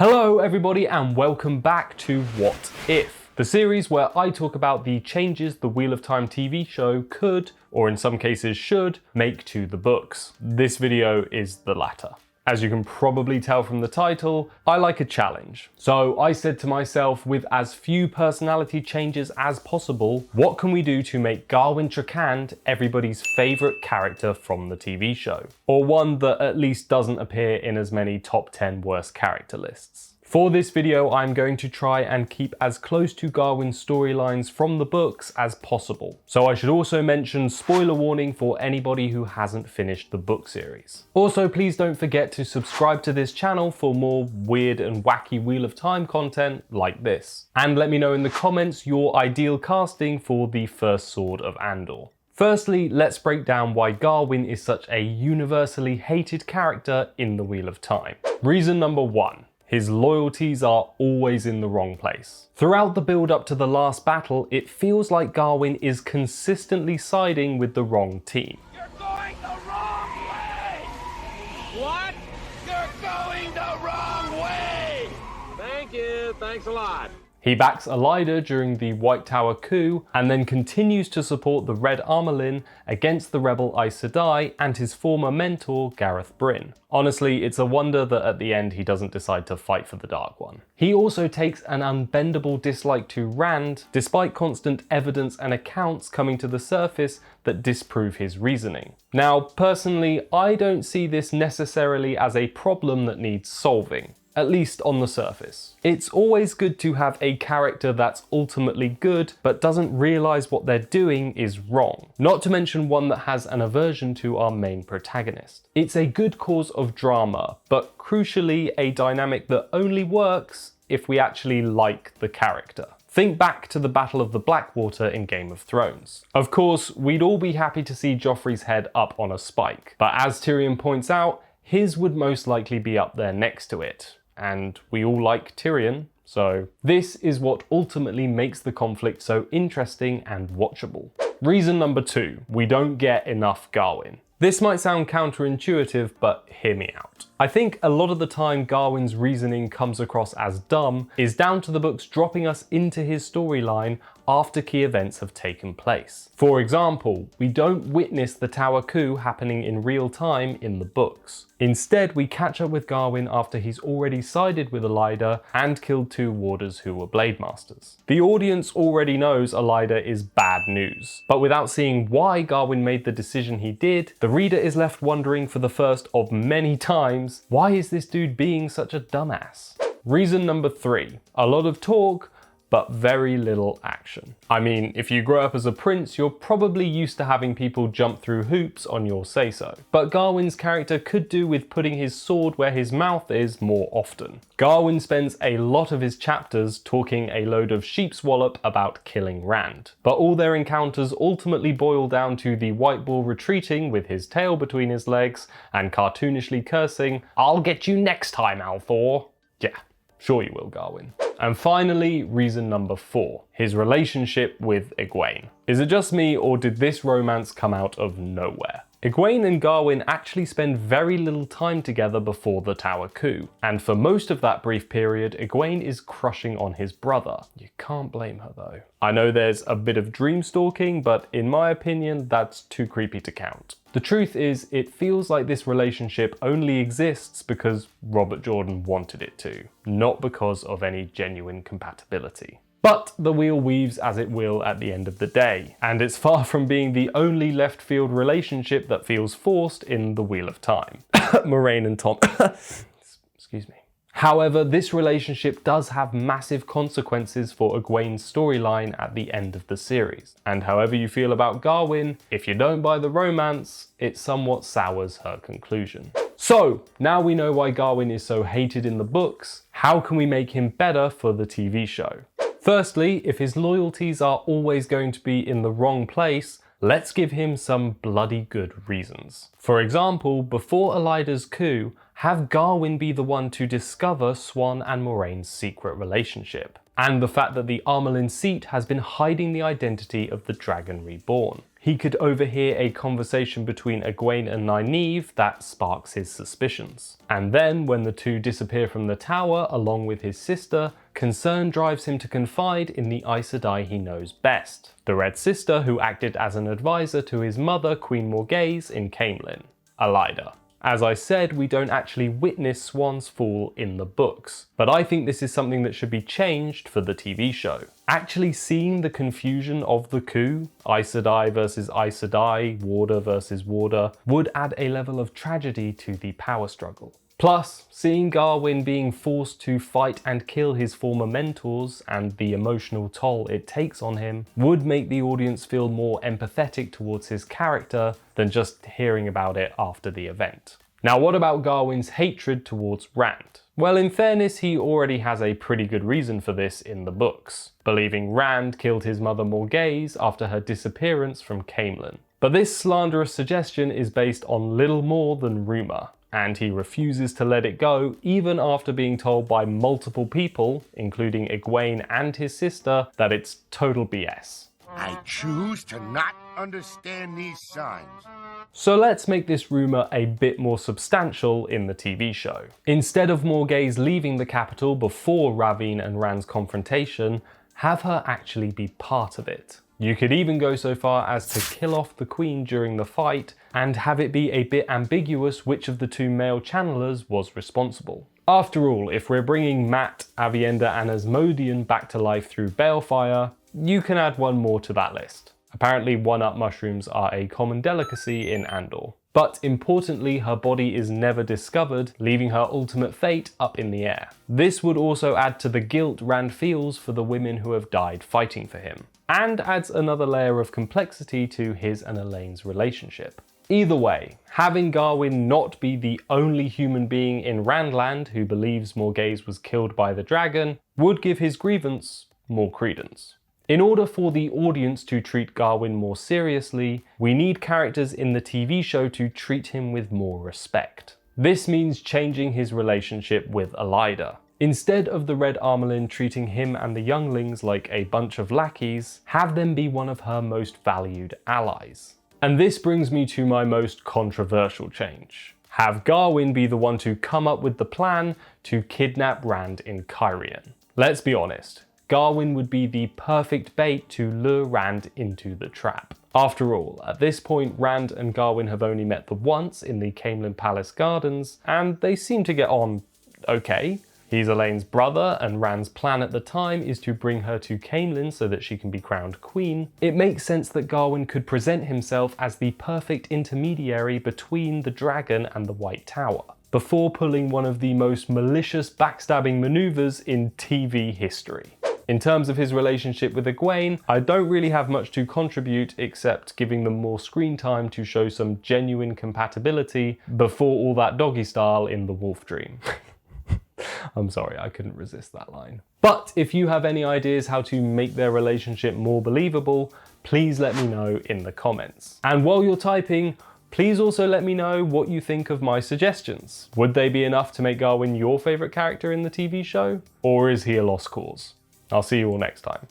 Hello everybody and welcome back to What If, the series where I talk about the changes the Wheel of Time TV show could, or in some cases should, make to the books. This video is the latter. As you can probably tell from the title, I like a challenge. So I said to myself, with as few personality changes as possible, what can we do to make Gawyn Trakand everybody's favourite character from the TV show? Or one that at least doesn't appear in as many top 10 worst character lists. For this video, I'm going to try and keep as close to Gawyn's storylines from the books as possible. So I should also mention spoiler warning for anybody who hasn't finished the book series. Also, please don't forget to subscribe to this channel for more weird and wacky Wheel of Time content like this. And let me know in the comments your ideal casting for the First Sword of Andor. Firstly, let's break down why Gawyn is such a universally hated character in the Wheel of Time. Reason number 1. His loyalties are always in the wrong place. Throughout the build up to the last battle, it feels like Gawyn is consistently siding with the wrong team. You're going the wrong way! What? You're going the wrong way! Thank you, thanks a lot. He backs Aleida during the White Tower coup and then continues to support the Red Armelin against the rebel Aes Sedai and his former mentor Gareth Bryn. Honestly, it's a wonder that at the end he doesn't decide to fight for the Dark One. He also takes an unbendable dislike to Rand, despite constant evidence and accounts coming to the surface that disprove his reasoning. Now, personally, I don't see this necessarily as a problem that needs solving. At least on the surface. It's always good to have a character that's ultimately good, but doesn't realise what they're doing is wrong. Not to mention one that has an aversion to our main protagonist. It's a good cause of drama, but crucially a dynamic that only works if we actually like the character. Think back to the Battle of the Blackwater in Game of Thrones. Of course, we'd all be happy to see Joffrey's head up on a spike, but as Tyrion points out, his would most likely be up there next to it. And we all like Tyrion, so this is what ultimately makes the conflict so interesting and watchable. Reason number 2, we don't get enough Gawyn. This might sound counterintuitive, but hear me out. I think a lot of the time Gawyn's reasoning comes across as dumb is down to the books dropping us into his storyline after key events have taken place. For example, we don't witness the Tower coup happening in real time in the books. Instead, we catch up with Gawyn after he's already sided with Aleida and killed 2 warders who were Blade Masters. The audience already knows Aleida is bad news, but without seeing why Gawyn made the decision he did, the reader is left wondering for the first of many times, why is this dude being such a dumbass? Reason number 3, a lot of talk, but very little action. I mean, if you grow up as a prince, you're probably used to having people jump through hoops on your say-so. But Gawyn's character could do with putting his sword where his mouth is more often. Gawyn spends a lot of his chapters talking a load of sheep's wallop about killing Rand. But all their encounters ultimately boil down to the White Bull retreating with his tail between his legs and cartoonishly cursing, "I'll get you next time, Althor." Yeah, sure you will, Gawyn. And finally, reason number 4, his relationship with Egwene. Is it just me, or did this romance come out of nowhere? Egwene and Gawyn actually spend very little time together before the Tower coup, and for most of that brief period, Egwene is crushing on his brother. You can't blame her though. I know there's a bit of dream stalking, but in my opinion, that's too creepy to count. The truth is, it feels like this relationship only exists because Robert Jordan wanted it to, not because of any genuine compatibility. But the wheel weaves as it will at the end of the day, and it's far from being the only left field relationship that feels forced in the Wheel of Time. Moraine and Tom. Excuse me. However, this relationship does have massive consequences for Egwene's storyline at the end of the series. And however you feel about Gawyn, if you don't buy the romance, it somewhat sours her conclusion. So, now we know why Gawyn is so hated in the books, how can we make him better for the TV show? Firstly, if his loyalties are always going to be in the wrong place, let's give him some bloody good reasons. For example, before Aleida's coup, have Gawyn be the one to discover Swan and Moraine's secret relationship, and the fact that the Armelin seat has been hiding the identity of the Dragon Reborn. he could overhear a conversation between Egwene and Nynaeve that sparks his suspicions. And then, when the two disappear from the tower along with his sister, concern drives him to confide in the Aes Sedai he knows best, the Red Sister who acted as an advisor to his mother, Queen Morghese, in Caemlyn, Elaida. As I said, we don't actually witness Swann's fall in the books, but I think this is something that should be changed for the TV show. Actually seeing the confusion of the coup, Aes Sedai versus Aes Sedai, Warder versus Warder, would add a level of tragedy to the power struggle. Plus, seeing Gawyn being forced to fight and kill his former mentors and the emotional toll it takes on him would make the audience feel more empathetic towards his character than just hearing about it after the event. Now, what about Gawyn's hatred towards Rand? Well, in fairness, he already has a pretty good reason for this in the books, believing Rand killed his mother Morghese after her disappearance from Caemlyn. But this slanderous suggestion is based on little more than rumour, and he refuses to let it go even after being told by multiple people, including Egwene and his sister, that it's total BS. I choose to not understand these signs. So let's make this rumour a bit more substantial in the TV show. Instead of Morghese leaving the capital before Ravine and Rand's confrontation, have her actually be part of it. You could even go so far as to kill off the Queen during the fight and have it be a bit ambiguous which of the two male channelers was responsible. After all, if we're bringing Mat, Aviendha and Asmodean back to life through balefire, you can add one more to that list. Apparently 1-up mushrooms are a common delicacy in Andor. But importantly, her body is never discovered, leaving her ultimate fate up in the air. This would also add to the guilt Rand feels for the women who have died fighting for him, and adds another layer of complexity to his and Elaine's relationship. Either way, having Gawyn not be the only human being in Randland who believes Morghese was killed by the dragon would give his grievance more credence. In order for the audience to treat Gawyn more seriously, we need characters in the TV show to treat him with more respect. This means changing his relationship with Elaida. Instead of the Red Armelin treating him and the younglings like a bunch of lackeys, have them be one of her most valued allies. And this brings me to my most controversial change. Have Gawyn be the one to come up with the plan to kidnap Rand in Cairhien. Let's be honest, Gawyn would be the perfect bait to lure Rand into the trap. After all, at this point Rand and Gawyn have only met the once in the Caemlyn Palace gardens, and they seem to get on okay. He's Elaine's brother, and Rand's plan at the time is to bring her to Caemlyn so that she can be crowned queen. It makes sense that Gawyn could present himself as the perfect intermediary between the dragon and the White Tower, before pulling one of the most malicious backstabbing maneuvers in TV history. In terms of his relationship with Egwene, I don't really have much to contribute except giving them more screen time to show some genuine compatibility before all that doggy style in the wolf dream. I'm sorry, I couldn't resist that line. But if you have any ideas how to make their relationship more believable, please let me know in the comments. And while you're typing, please also let me know what you think of my suggestions. Would they be enough to make Gawyn your favourite character in the TV show? Or is he a lost cause? I'll see you all next time.